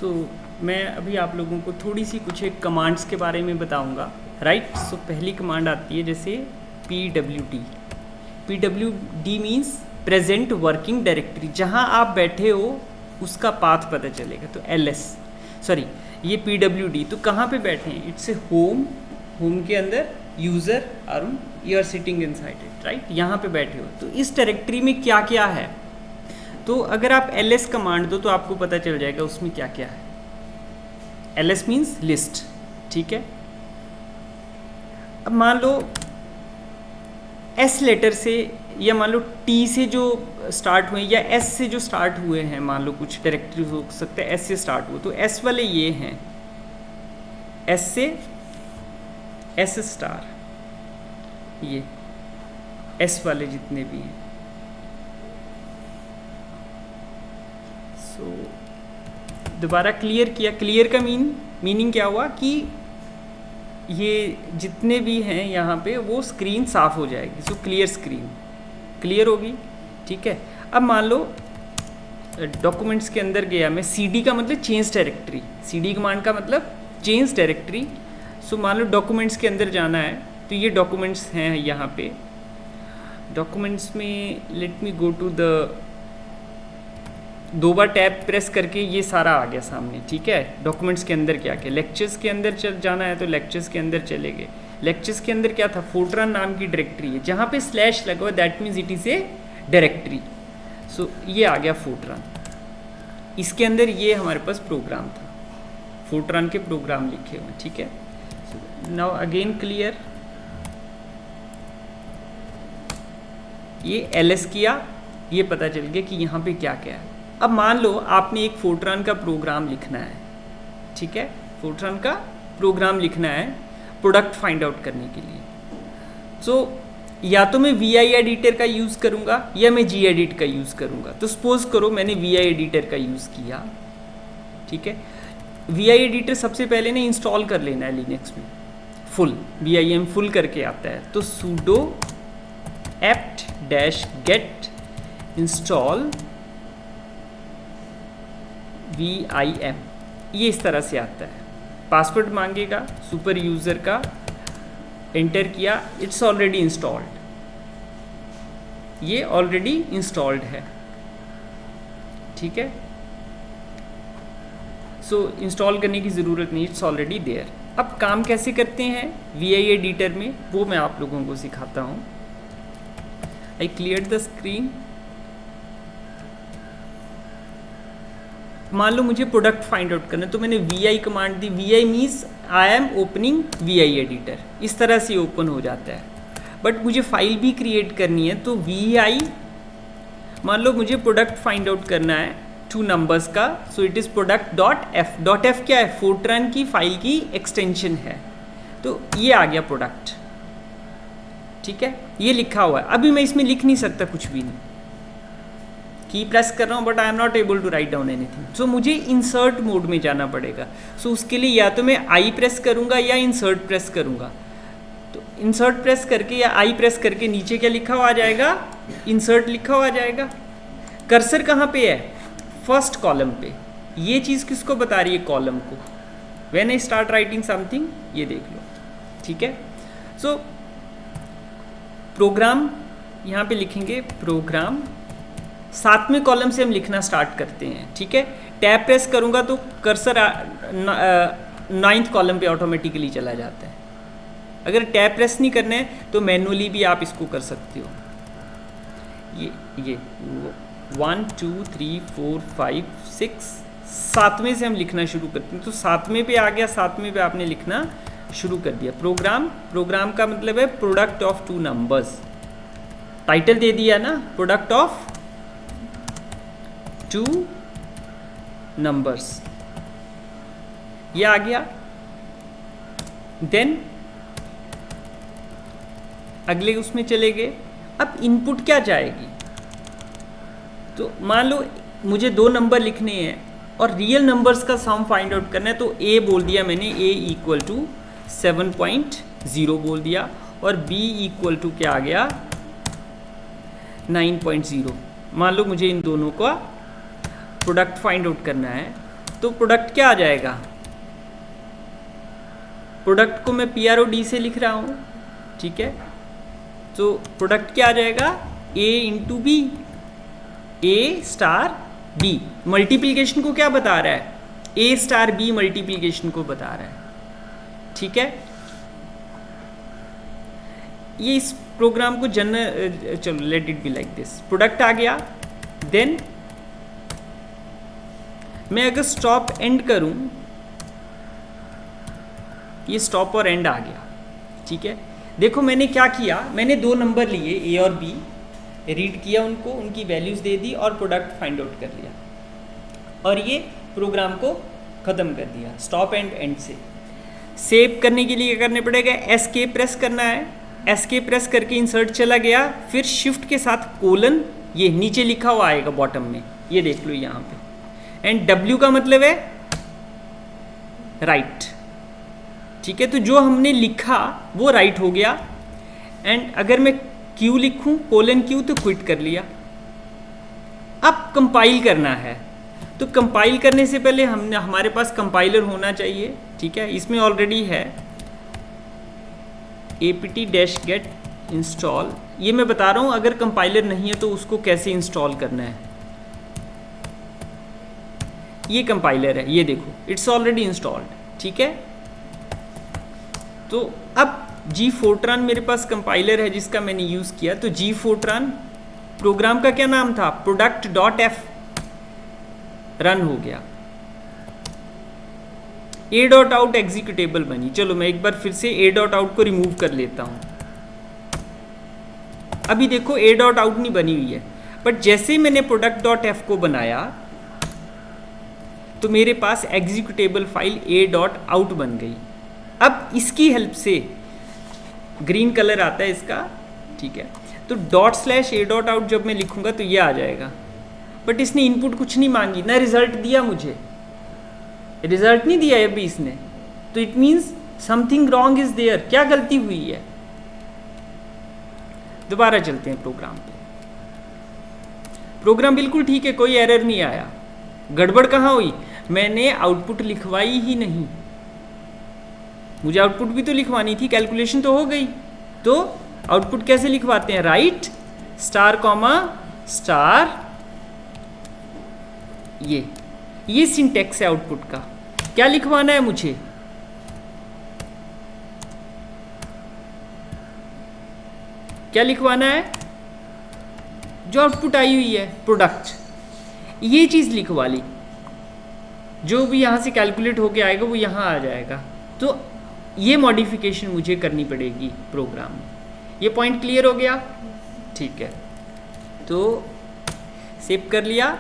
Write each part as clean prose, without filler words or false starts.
मैं अभी आप लोगों को थोड़ी सी कुछ एक कमांड्स के बारे में बताऊंगा, राइट। सो पहली कमांड आती है जैसे PWD। PWD means present working directory, जहां आप बैठे हो उसका पाथ पता चलेगा। तो ये PWD तो कहाँ पे बैठे हैं, इट्स ए होम के अंदर यूज़र और you are sitting inside it, right. यहाँ पे बैठे हो तो इस डायरेक्टरी में क्या क्या है। तो अगर आप ls कमांड दो तो आपको पता चल जाएगा उसमें क्या क्या है। ls मीन्स लिस्ट, ठीक है। अब मान लो s लेटर से या मान लो t से जो स्टार्ट हुए या s से जो स्टार्ट हुए हैं, मान लो कुछ डायरेक्टरी हो सकता है s से स्टार्ट हुए, तो s वाले ये हैं, s से s स्टार, ये s वाले जितने भी हैं। दोबारा क्लियर किया। क्लियर का मीनिंग क्या हुआ कि ये जितने भी हैं यहाँ पे वो स्क्रीन साफ हो जाएगी। सो क्लियर स्क्रीन क्लियर होगी, ठीक है। अब मान लो डॉक्यूमेंट्स के अंदर गया मैं, CD का मतलब चेंज डायरेक्टरी, CD कमांड का मतलब चेंज डायरेक्टरी। सो मान लो डॉक्यूमेंट्स के अंदर जाना है तो ये डॉक्यूमेंट्स हैं यहाँ पे। डॉक्यूमेंट्स में let me go to the, दो बार टैब प्रेस करके ये सारा आ गया सामने, ठीक है। डॉक्यूमेंट्स के अंदर क्या क्या, लेक्चर्स के अंदर जाना है तो लेक्चर्स के अंदर चले गए। लेक्चर्स के अंदर क्या था, फोर्ट्रान नाम की डायरेक्टरी है, जहाँ पे स्लैश लगा हुआ that means it is a directory. So ये आ गया फोर्ट्रान। इसके अंदर ये हमारे पास प्रोग्राम था, फोर्ट्रान के प्रोग्राम लिखे हुए, ठीक है। नाउ अगेन क्लियर, ये ls किया, ये पता चल गया कि यहाँ पे क्या क्या है। अब मान लो आपने एक फोर्ट्रान का प्रोग्राम लिखना है, ठीक है। फोर्ट्रान का प्रोग्राम लिखना है प्रोडक्ट फाइंड आउट करने के लिए। सो या तो मैं VI एडिटर का यूज़ करूँगा या मैं gedit का यूज़ करूँगा। तो सपोज करो मैंने VI एडिटर का यूज़ किया, ठीक है। VI एडिटर सबसे पहले ना इंस्टॉल कर लेना है लिनक्स में, फुल vim फुल करके आता है। तो sudo apt-get install vim, ये इस तरह से आता है। पासवर्ड मांगेगा सुपर यूज़र का, एंटर किया, इट्स ऑलरेडी इंस्टॉल्ड, ये ऑलरेडी इंस्टॉल्ड है, ठीक है। सो इंस्टॉल करने की ज़रूरत नहीं, इट्स ऑलरेडी देयर। अब काम कैसे करते हैं VI एडिटर में वो मैं आप लोगों को सिखाता हूँ। I clear the screen. मान लो मुझे प्रोडक्ट फाइंड आउट करना है तो मैंने VI command the. VI means I am opening VI editor, इस तरह से ओपन हो जाता है। बट मुझे फाइल भी क्रिएट करनी है तो VI, मान लो मुझे प्रोडक्ट फाइंड आउट करना है 2 नंबर्स का, so it is product.f। .f क्या है, फोर्ट्रान की फाइल की एक्सटेंशन है। तो ये आ गया प्रोडक्ट, ठीक है, ये लिखा हुआ है। अभी मैं इसमें लिख नहीं सकता कुछ भी नहीं, की प्रेस कर रहा हूँ but I am not able to write down anything. So मुझे इंसर्ट मोड में जाना पड़ेगा। सो उसके लिए या तो मैं I प्रेस करूँगा या इंसर्ट प्रेस करूँगा। तो इंसर्ट प्रेस करके या I प्रेस करके नीचे क्या लिखा हुआ आ जाएगा, इंसर्ट लिखा हुआ आ जाएगा। कर्सर कहाँ पे है, फर्स्ट कॉलम पे। ये चीज़ किसको बता रही है, कॉलम को। When I start writing something, ये देख लो, ठीक है। सो प्रोग्राम यहाँ पे लिखेंगे, प्रोग्राम 7वें कॉलम से हम लिखना स्टार्ट करते हैं, ठीक है। टैब प्रेस करूँगा तो कर्सर 9th कॉलम पे ऑटोमेटिकली चला जाता है। अगर टैब प्रेस नहीं करना है तो मैनुअली भी आप इसको कर सकते हो। ये 1 2 3 4 5 6 7वें से हम लिखना शुरू करते हैं। तो 7वें पे आ गया, 7वें पे आपने लिखना शुरू कर दिया। प्रोग्राम का मतलब है प्रोडक्ट ऑफ 2 नंबर्स। टाइटल दे दिया ना, प्रोडक्ट ऑफ 2 नंबर्स, ये आ गया। देन अगले उसमें चले गए। अब इनपुट क्या जाएगी, तो मान लो मुझे 2 नंबर लिखने हैं और रियल नंबर्स का सम फाइंड आउट करना है। तो A बोल दिया मैंने, A इक्वल टू 7.0 बोल दिया, और B इक्वल टू क्या आ गया, 9.0। मान लो मुझे इन दोनों का प्रोडक्ट फाइंड आउट करना है, तो प्रोडक्ट क्या आ जाएगा, प्रोडक्ट को मैं PROD से लिख रहा हूँ, ठीक है। तो प्रोडक्ट क्या आ जाएगा, A into B, A star B। Multiplication को क्या बता रहा है, A स्टार B मल्टीप्लिकेशन को बता रहा है, ठीक है। ये इस प्रोग्राम को चलो let it be like this. Product आ गया, देन मैं अगर स्टॉप एंड करूं, ये स्टॉप और एंड आ गया, ठीक है। देखो मैंने क्या किया, मैंने दो नंबर लिए A और B, रीड किया उनको, उनकी वैल्यूज दे दी और प्रोडक्ट फाइंड आउट कर लिया, और ये प्रोग्राम को ख़त्म कर दिया स्टॉप एंड एंड से। सेव करने के लिए क्या करने पड़ेगा, एस्केप प्रेस करना है, एस्केप प्रेस करके इंसर्ट चला गया, फिर शिफ्ट के साथ कोलन, ये नीचे लिखा हुआ आएगा बॉटम में, ये देख लो यहाँ पे, एंड W का मतलब है राइट, ठीक है। तो जो हमने लिखा वो राइट हो गया, एंड अगर मैं Q लिखूं कोलन Q तो क्विट कर लिया। अब कंपाइल करना है, तो कंपाइल करने से पहले हमारे पास कंपाइलर होना चाहिए, ठीक है। इसमें ऑलरेडी है apt-get install, ये मैं बता रहा हूँ, अगर कंपाइलर नहीं है तो उसको कैसे इंस्टॉल करना है। ये कंपाइलर है, ये देखो इट्स ऑलरेडी इंस्टॉल्ड, ठीक है। तो अब Gfortran मेरे पास कंपाइलर है जिसका मैंने यूज़ किया, तो Gfortran प्रोग्राम का क्या नाम था, product.f रन हो गया, a.out एग्जीक्यूटेबल बनी। चलो मैं एक बार फिर से a.out को रिमूव कर लेता हूं। अभी देखो a.out नहीं बनी हुई है, बट जैसे मैंने product.f को बनाया तो मेरे पास एग्जीक्यूटेबल फाइल a.out बन गई। अब इसकी हेल्प से ग्रीन कलर आता है इसका, ठीक है। तो ./a.out जब मैं लिखूंगा तो ये आ जाएगा, बट इसने इनपुट कुछ नहीं मांगी, ना रिजल्ट दिया, मुझे रिजल्ट नहीं दिया अभी इसने, तो it means something wrong is there, क्या गलती हुई है। दोबारा चलते हैं प्रोग्राम पे। प्रोग्राम बिल्कुल ठीक है, कोई एरर नहीं आया। गड़बड़ कहाँ हुई, मैंने आउटपुट लिखवाई ही नहीं, मुझे आउटपुट भी तो लिखवानी थी, कैलकुलेशन तो हो गई। तो आउटपुट कैसे लिखवाते हैं, राइट स्टार कॉमा स्टार, ये सिंटेक्स है आउटपुट का। क्या लिखवाना है मुझे, क्या लिखवाना है, जो आउटपुट आई हुई है प्रोडक्ट, ये चीज़ लिखवा ली, जो भी यहाँ से कैलकुलेट होके आएगा वो यहाँ आ जाएगा। तो ये मॉडिफिकेशन मुझे करनी पड़ेगी प्रोग्राम में। ये पॉइंट क्लियर हो गया, ठीक है। तो सेव कर लिया।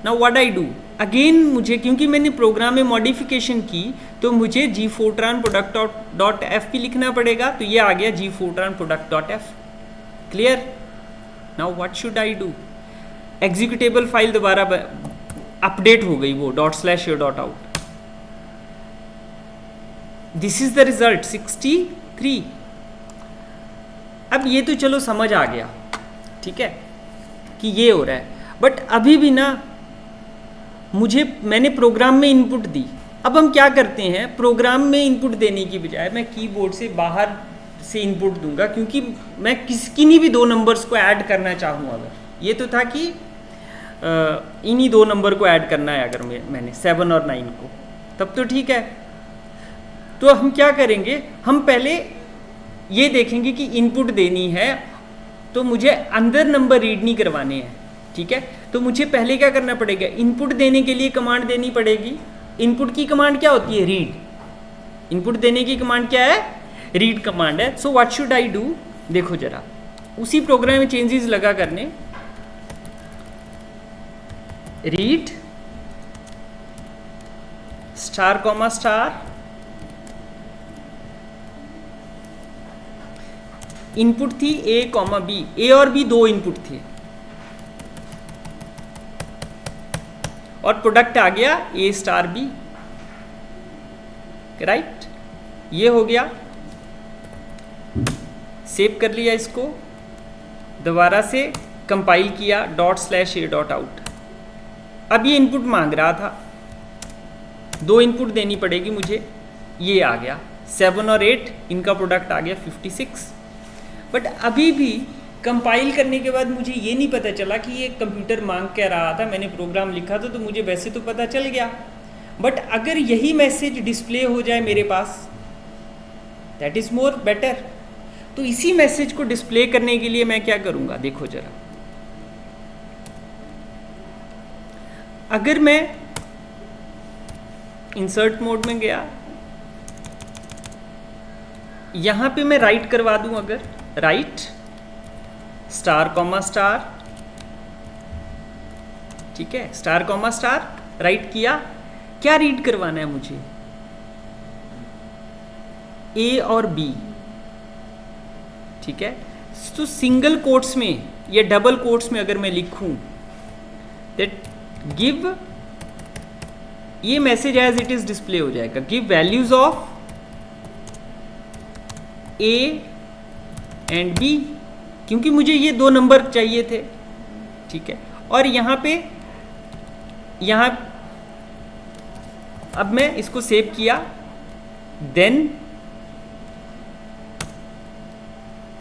Now what I do again, मुझे क्योंकि मैंने प्रोग्राम में मॉडिफिकेशन की तो मुझे Gfortran product.f भी लिखना पड़ेगा, तो ये आ गया Gfortran product.f। Clear. Now what should I do, executable file दोबारा अपडेट हो गई वो ./a.out। This is the result 63। अब ये तो चलो समझ आ गया, ठीक है, कि ये हो रहा है, बट अभी भी ना मैंने प्रोग्राम में इनपुट दी। अब हम क्या करते हैं, प्रोग्राम में इनपुट देने की बजाय मैं कीबोर्ड से बाहर से इनपुट दूंगा, क्योंकि मैं किन्हीं भी दो नंबर्स को ऐड करना चाहूँ। अगर ये तो था कि इन्हीं दो नंबर को ऐड करना है, अगर मैंने 7 और 9 को, तब तो ठीक है। तो हम क्या करेंगे, हम पहले ये देखेंगे कि इनपुट देनी है तो मुझे अंदर नंबर रीड नहीं करवाने हैं, ठीक है। तो मुझे पहले क्या करना पड़ेगा, इनपुट देने के लिए कमांड देनी पड़ेगी। इनपुट की कमांड क्या होती है, रीड। इनपुट देने की कमांड क्या है, रीड कमांड है। So what should I do, देखो जरा उसी प्रोग्राम में चेंजेस लगा करने, read star comma star, input थी A, B, A और B दो इनपुट थे, और प्रोडक्ट आ गया A*B, राइट। ये हो गया, सेव कर लिया इसको, दोबारा से कंपाइल किया ./a.out। अब ये इनपुट मांग रहा था, 2 इनपुट देनी पड़ेगी मुझे, ये आ गया 7 और 8, इनका प्रोडक्ट आ गया 56। बट अभी भी कंपाइल करने के बाद मुझे ये नहीं पता चला कि ये कंप्यूटर मांग क्या रहा था। मैंने प्रोग्राम लिखा था तो मुझे वैसे तो पता चल गया, बट अगर यही मैसेज डिस्प्ले हो जाए मेरे पास, दैट इज़ मोर बेटर। तो इसी मैसेज को डिस्प्ले करने के लिए मैं क्या करूँगा, देखो जरा। अगर मैं इंसर्ट मोड में गया, यहाँ पे मैं राइट करवा दूँ, अगर राइट स्टार कॉमा स्टार, ठीक है, स्टार कॉमा स्टार राइट किया, क्या रीड करवाना है मुझे, ए और बी, ठीक है। तो सिंगल कोट्स में या डबल कोट्स में अगर मैं लिखूं दैट गिव, ये message as it is display हो जाएगा, give values of A and B, क्योंकि मुझे ये 2 नंबर चाहिए थे, ठीक है। और यहाँ पे अब मैं इसको सेव किया, देन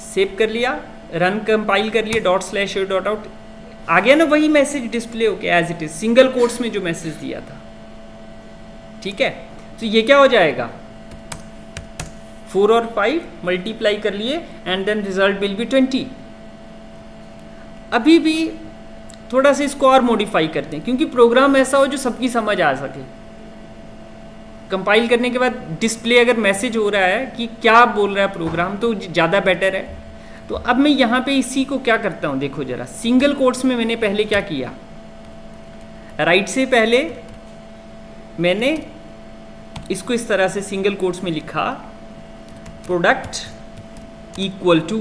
सेव कर लिया, रन कंपाइल कर लिया, ./a.out आ गया ना, वही मैसेज डिस्प्ले हो गया as it is, single quotes में जो मैसेज दिया था, ठीक है। तो ये क्या हो जाएगा, 4 और 5 मल्टीप्लाई कर लिए and then result will be 20। अभी भी थोड़ा सा इसको और मॉडिफाई करते हैं, क्योंकि प्रोग्राम ऐसा हो जो सबकी समझ आ सके। कंपाइल करने के बाद डिस्प्ले अगर मैसेज हो रहा है कि क्या बोल रहा है प्रोग्राम, तो ज़्यादा बेटर है। तो अब मैं यहाँ पे इसी को क्या करता हूँ, देखो जरा, सिंगल कोट्स में मैंने पहले क्या किया, राइट से पहले मैंने इसको इस तरह से सिंगल कोट्स में लिखा, product equal to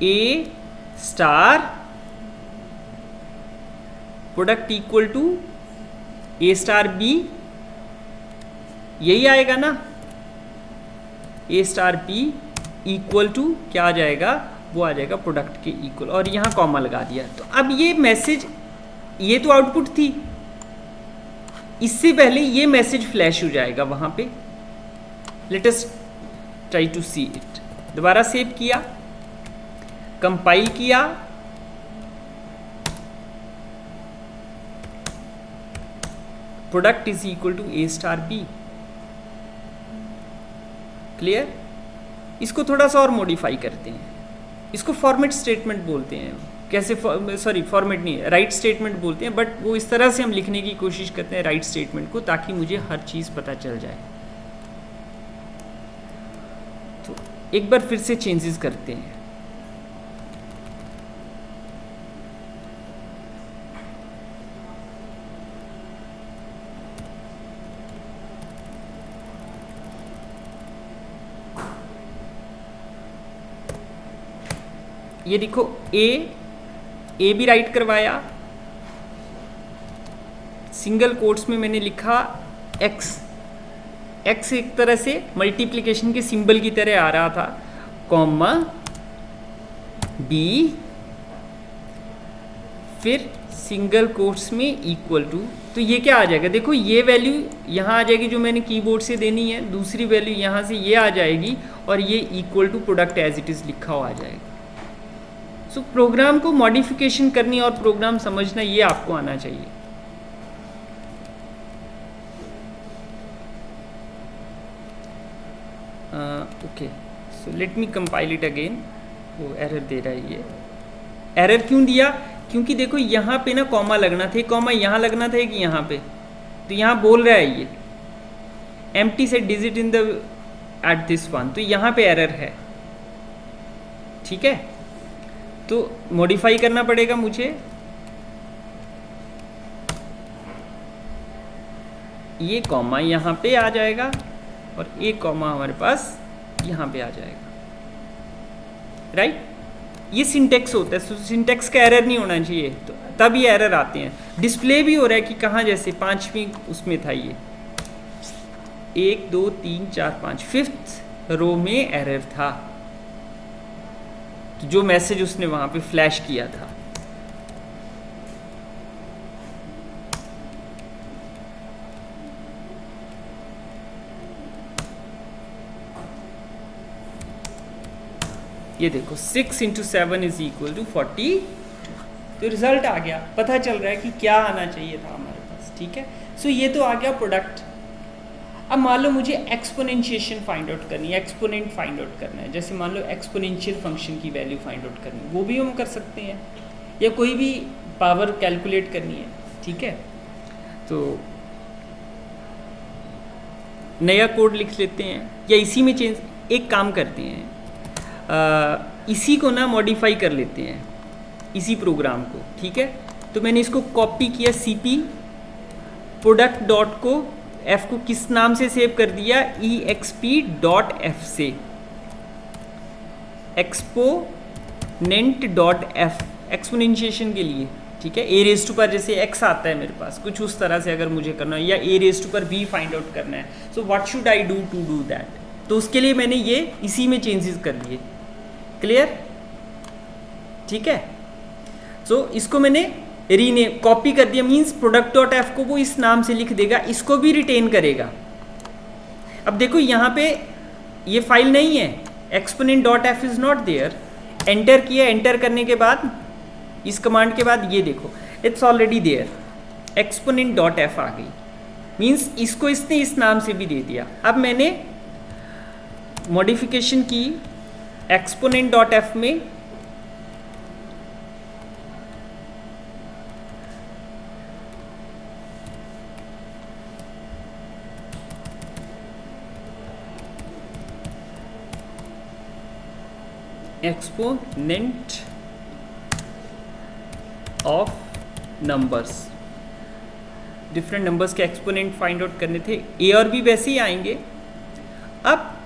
A star, product equal to A star B, यही आएगा ना, A star B equal to क्या आ जाएगा, वो आ जाएगा प्रोडक्ट के इक्वल, और यहाँ कॉमा लगा दिया। तो अब ये मैसेज, ये तो आउटपुट थी, इससे पहले ये मैसेज फ्लैश हो जाएगा वहां पे। Let us try to see it. दोबारा सेव किया, कंपाइल किया, product is equal to A star B. Clear? इसको थोड़ा सा और मॉडिफाई करते हैं, इसको फॉर्मेट स्टेटमेंट बोलते हैं। कैसे, सॉरी फॉर्मेट नहीं है, राइट स्टेटमेंट बोलते हैं, बट वो इस तरह से हम लिखने की कोशिश करते हैं राइट स्टेटमेंट को, ताकि मुझे हर चीज़ पता चल जाए। तो एक बार फिर से चेंजेस करते हैं। ये देखो, ए भी राइट करवाया, सिंगल कोट्स में मैंने लिखा एक्स, एक्स एक तरह से मल्टीप्लिकेशन के सिंबल की तरह आ रहा था, कॉमा बी, फिर सिंगल कोट्स में इक्वल टू। तो ये क्या आ जाएगा, देखो ये वैल्यू यहाँ आ जाएगी जो मैंने कीबोर्ड से देनी है, दूसरी वैल्यू यहाँ से ये आ जाएगी, और ये equal to product as it is लिखा हुआ आ जाएगा। सो प्रोग्राम को मॉडिफिकेशन करनी और प्रोग्राम समझना, ये आपको आना चाहिए। Okay, so let me compile it again. वो एरर दे रहा है, ये एरर क्यों दिया, क्योंकि देखो यहाँ पे ना कॉमा लगना था, कॉमा यहाँ लगना था कि यहाँ पे, तो यहाँ बोल रहा है ये empty set digit in the at this one, तो यहाँ पे एरर है, ठीक है। तो मॉडिफाई करना पड़ेगा मुझे, ये कॉमा यहाँ पे आ जाएगा और एक कॉमा हमारे पास यहाँ पे आ जाएगा, राइट। ये सिंटेक्स होता है, सिंटेक्स का एरर नहीं होना चाहिए, तो तब ये एरर आते हैं। डिस्प्ले भी हो रहा है कि कहाँ, जैसे 5वीं उसमें था ये 1 2 3 4 5, 5th रो में एरर था, तो जो मैसेज उसने वहां पे फ्लैश किया था। ये देखो 6 × 7 इज इक्वल टू 40। तो रिजल्ट आ गया, पता चल रहा है कि क्या आना चाहिए था हमारे पास। ठीक है, सो ये तो आ गया प्रोडक्ट। अब मान लो मुझे एक्सपोनेंशिएशन फाइंड आउट करनी है, एक्सपोनेंट फाइंड आउट करना है। जैसे मान लो एक्सपोनेंशियल फंक्शन की वैल्यू फाइंड आउट करनी है, वो भी हम कर सकते हैं, या कोई भी पावर कैलकुलेट करनी है। ठीक है, तो नया कोड लिख लेते हैं या इसी में चेंज, एक काम करते हैं, इसी को ना मॉडिफाई कर लेते हैं, इसी प्रोग्राम को। ठीक है, तो मैंने इसको कॉपी किया, सीपी प्रोडक्ट डॉट को एफ को किस नाम से सेव कर दिया, exp.f से, exponent.f एक्सपोनेंशिएशन के लिए। ठीक है, ए रेज टू पर जैसे x आता है मेरे पास, कुछ उस तरह से अगर मुझे करना है, या ए रेज टू पर b फाइंड आउट करना है, so what should I do to do that. तो उसके लिए मैंने ये इसी में चेंजेस कर दिए। क्लियर? ठीक है, सो इसको मैंने रीनेम कॉपी कर दिया, मीन्स प्रोडक्ट डॉट एफ को वो इस नाम से लिख देगा, इसको भी रिटेन करेगा। अब देखो यहाँ पे ये फाइल नहीं है, exponent dot f is not there. Enter किया, एंटर करने के बाद इस कमांड के बाद ये देखो it's already there, exponent dot f आ गई, मीन्स इसको इसने इस नाम से भी दे दिया। अब मैंने मॉडिफिकेशन की एक्सपोनेंट डॉट एफ में, exponent of numbers, different numbers के एक्सपोनेंट फाइंड आउट करने थे, ए और बी वैसे ही आएंगे। अब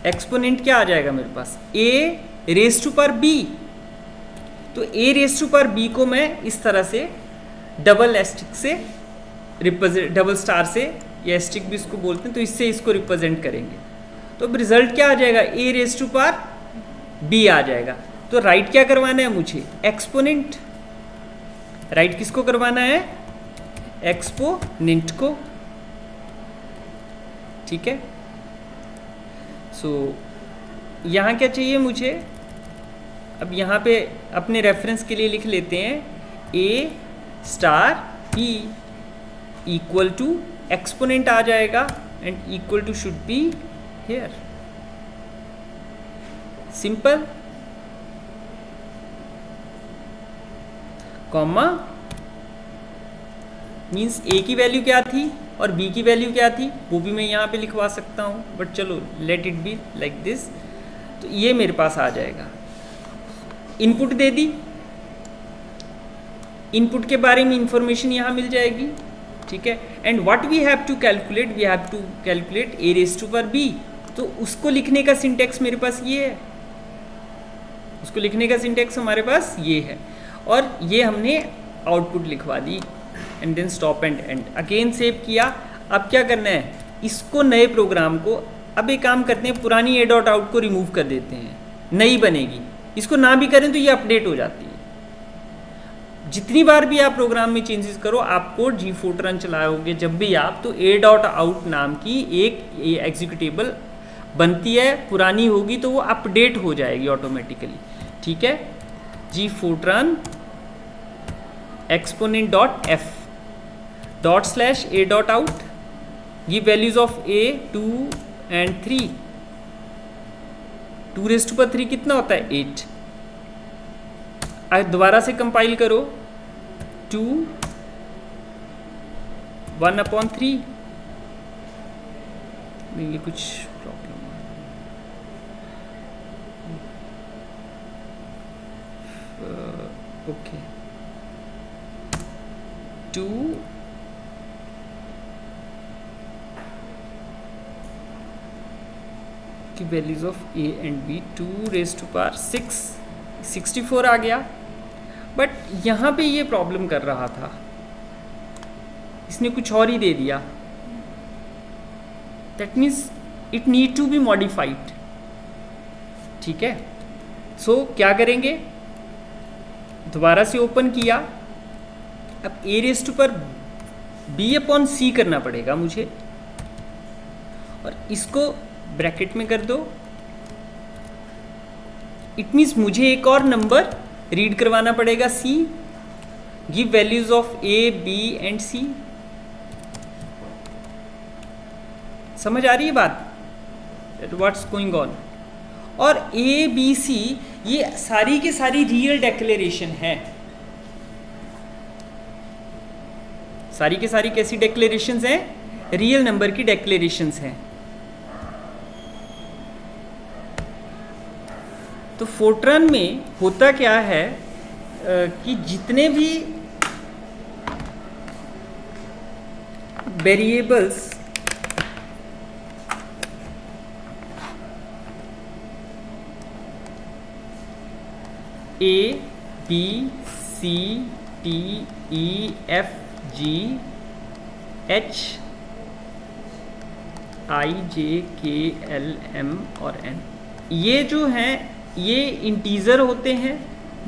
एक्सपोनेंट क्या आ जाएगा मेरे पास, ए रेज टू पर बी। तो ए रेज टू पर बी को मैं इस तरह से डबल एस्टिक से रिप्रेजेंट, डबल स्टार से, या एस्टिक भी इसको बोलते हैं, तो इससे इसको रिप्रेजेंट करेंगे। तो अब रिजल्ट क्या आ जाएगा, ए रेज टू पर बी आ जाएगा। तो राइट क्या करवाना है मुझे, एक्सपोनेंट। राइट किसको करवाना है, एक्सपोनेंट को। ठीक है, सो यहाँ क्या चाहिए मुझे, अब यहाँ पे अपने रेफरेंस के लिए लिख लेते हैं, a star B equal to, exponent आ जाएगा and equal to should be here. Simple, comma, means a की वैल्यू क्या थी और बी की वैल्यू क्या थी, वो भी मैं यहाँ पे लिखवा सकता हूँ, बट चलो let it be like this. तो ये मेरे पास आ जाएगा। इनपुट दे दी, इनपुट के बारे में इंफॉर्मेशन यहाँ मिल जाएगी। ठीक है, and what we have to calculate, we have to calculate A raise to पर बी। तो उसको लिखने का सिंटेक्स मेरे पास ये है, उसको लिखने का सिंटेक्स हमारे पास ये है, और ये हमने आउटपुट लिखवा दी and then stop and end, again save किया। अब क्या करना है, इसको नए प्रोग्राम को, अब एक काम करते हैं, पुरानी ए डॉट आउट को रिमूव कर देते हैं, नई बनेगी। इसको ना भी करें तो ये अपडेट हो जाती है। जितनी बार भी आप प्रोग्राम में चेंजेस करो, आपको जी फोर्ट्रन चलाओगे जब भी आप, तो ए डॉट आउट नाम की एक एग्जीक्यूटेबल बनती है, पुरानी होगी तो वो अपडेट हो जाएगी ऑटोमेटिकली। ठीक है, gfortran exponent dot f dot slash a dot out, give values of a 2 and 3। 2 raise to पर 3 कितना होता है, 8। दोबारा से कंपाइल करो, 2 1/3। ये कुछ प्रॉब्लम, ओके, 2 की values of A and B, 2 raise to power 6, 64 आ गया। बट यहाँ पे ये प्रॉब्लम कर रहा था, इसने कुछ और ही दे दिया। That means it need to be modified. ठीक है, सो क्या करेंगे, दोबारा से ओपन किया। अब ए रेज़ टू पर बी अपॉन सी करना पड़ेगा मुझे, और इसको ब्रैकेट में कर दो। इट मीन्स मुझे एक और नंबर रीड करवाना पड़ेगा c. Give values of a b and c. समझ आ रही है बात, व्हाट्स गोइंग ऑन। और ए बी सी ये सारी की सारी रियल डेक्लेरेशन है। सारी के सारी कैसी डेक्लेरेशंस हैं? रियल नंबर की डेक्लेरेशंस हैं। तो फोर्ट्रन में होता क्या है कि जितने भी variables A B C T E F G H I J K L M और एन, ये जो हैं ये इंटीजर होते हैं,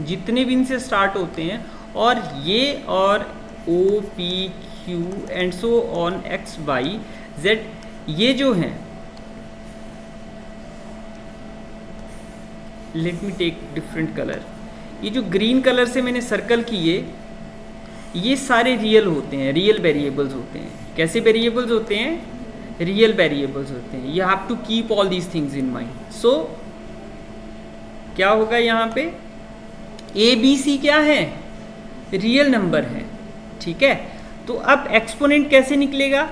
जितने भी इनसे स्टार्ट होते हैं। और ये और O P Q and so on X Y Z, ये जो हैं, let me take different colour. ये जो ग्रीन कलर से मैंने सर्कल किए, ये सारे रियल होते हैं, रियल वेरिएबल्स होते हैं। कैसे वेरिएबल्स होते हैं? रियल वेरिएबल्स होते हैं। You have to keep all these things in mind. So क्या होगा यहाँ पे? ए बी सी क्या है? रियल नंबर है, ठीक है। तो अब एक्सपोनेंट कैसे निकलेगा?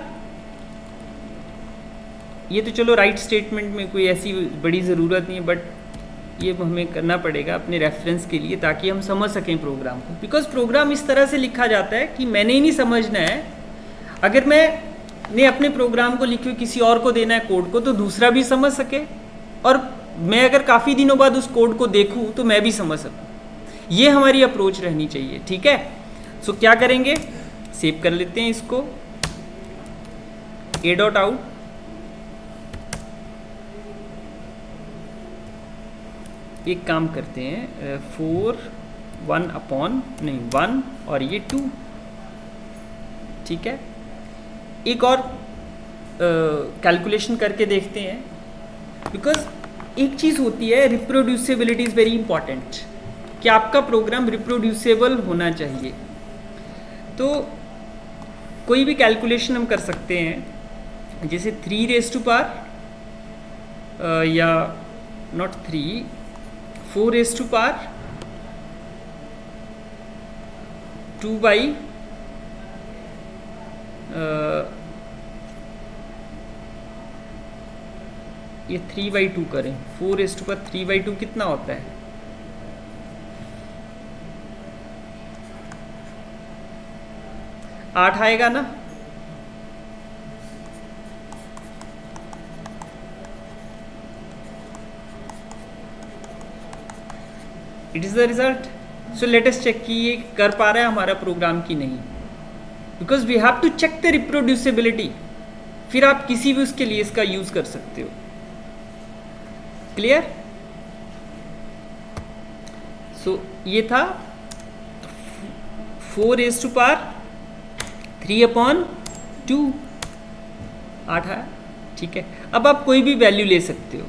ये तो चलो राइट स्टेटमेंट में कोई ऐसी बड़ी ज़रूरत नहीं है, बट ये हमें करना पड़ेगा अपने रेफरेंस के लिए, ताकि हम समझ सकें प्रोग्राम को। बिकॉज प्रोग्राम इस तरह से लिखा जाता है कि मैंने ही नहीं समझना है। अगर मैंने अपने प्रोग्राम को लिखे किसी और को देना है कोड को, तो दूसरा भी समझ सके, और मैं अगर काफ़ी दिनों बाद उस कोड को देखूं तो मैं भी समझ सकूं। ये हमारी अप्रोच रहनी चाहिए, ठीक है। सो क्या करेंगे? सेव कर लेते हैं इसको। ए डॉट आउट, एक काम करते हैं, 4 1 अपॉन नहीं 1 और ये 2, ठीक है। एक और कैलकुलेशन करके देखते हैं, बिकॉज एक चीज़ होती है, रिप्रोड्यूसिबिलिटी इज़ वेरी इंपॉर्टेंट, कि आपका प्रोग्राम रिप्रोड्यूसेबल होना चाहिए। तो कोई भी कैलकुलेशन हम कर सकते हैं, जैसे 3 रेज़ टू पावर या not 3, 4 raise to power 2 by ये 3/2 करें। 4 रेज़ टू पावर 3/2 कितना होता है? आठ आएगा ना? It is the result. So let us check कि ये कर पा रहा है हमारा प्रोग्राम की नहीं, because we have to check the reproducibility. फिर आप किसी भी उसके लिए इसका यूज कर सकते हो। क्लियर? सो ये था 4 रेज़ टू पावर 3/2, 8 है, ठीक है। अब आप कोई भी वैल्यू ले सकते हो।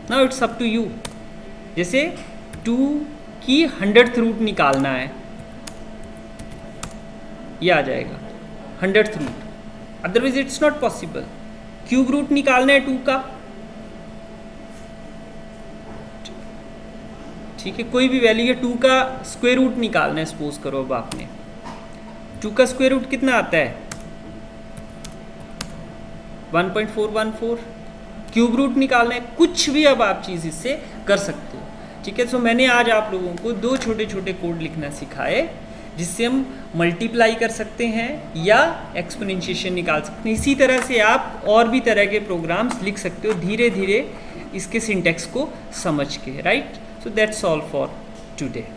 Now it's up to you. जैसे 2 की 100th रूट निकालना है, ये आ जाएगा 100th root, otherwise it's not possible. Cube root निकालना है 2 का, ठीक है। कोई भी वैल्यू है, 2 का स्क्वायर रूट निकालना है, सपोज करो। अब आपने 2 का स्क्वायर रूट कितना आता है? 1.414। क्यूब रूट निकालना है, कुछ भी अब आप चीज़ इससे कर सकते हो, ठीक है। सो मैंने आज आप लोगों को 2 छोटे छोटे कोड लिखना सिखाए, जिससे हम मल्टीप्लाई कर सकते हैं या एक्सपोनेंशिएशन निकाल सकते हैं। इसी तरह से आप और भी तरह के प्रोग्राम्स लिख सकते हो, धीरे धीरे इसके सिंटैक्स को समझ के, right. So that's all for today.